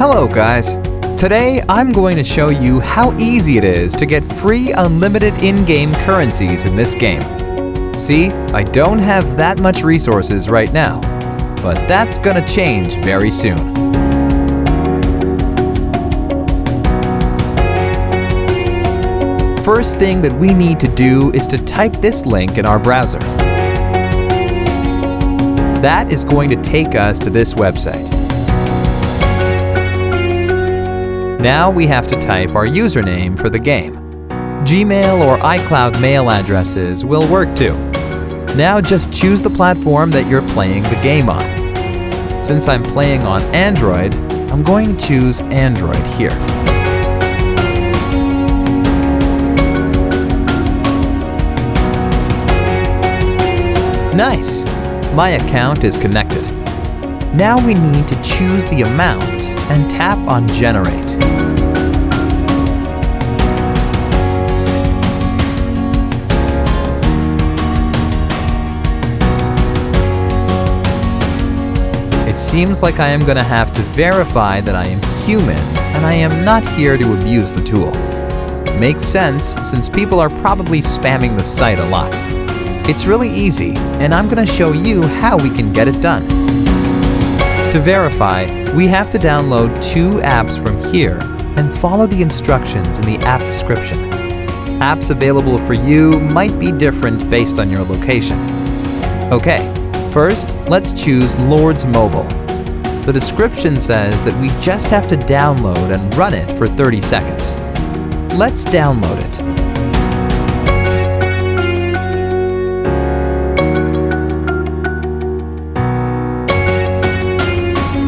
Hello guys! Today I'm going to show you how easy it is to get free unlimited in-game currencies in this game. See, I don't have that much resources right now, but that's gonna change very soon. First thing that we need to do is to type this link in our browser. That is going to take us to this website. Now we have to type our username for the game. Gmail or iCloud mail addresses will work too. Now just choose the platform that you're playing the game on. Since I'm playing on Android, I'm going to choose Android here. Nice! My account is connected. Now we need to choose the amount and tap on Generate. It seems like I am going to have to verify that I am human and I am not here to abuse the tool. Makes sense since people are probably spamming the site a lot. It's really easy, and I'm going to show you how we can get it done. To verify, we have to download 2 apps from here and follow the instructions in the app description. Apps available for you might be different based on your location. Okay, first, let's choose Lord's Mobile. The description says that we just have to download and run it for 30 seconds. Let's download it.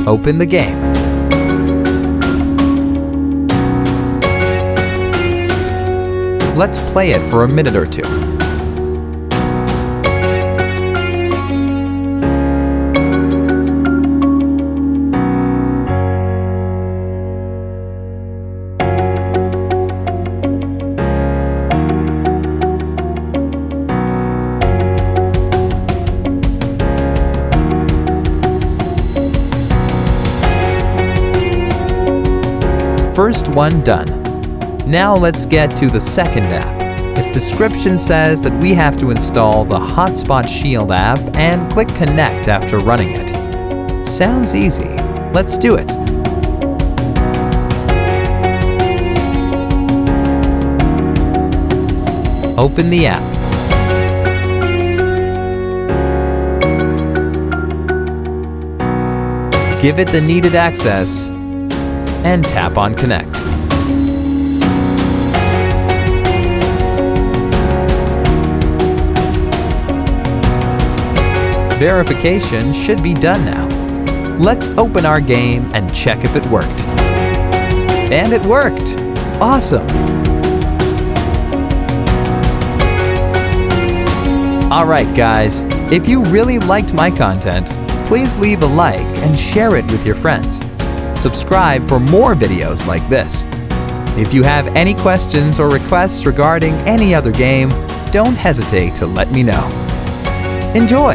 Open the game. Let's play it for a minute or two. First one done. Now let's get to the second app. Its description says that we have to install the Hotspot Shield app and click Connect after running it. Sounds easy. Let's do it. Open the app. Give it the needed access and tap on Connect. Verification should be done now. Let's open our game and check if it worked. And it worked! Awesome! Alright guys, if you really liked my content, please leave a like and share it with your friends. Subscribe for more videos like this. If you have any questions or requests regarding any other game, don't hesitate to let me know. Enjoy!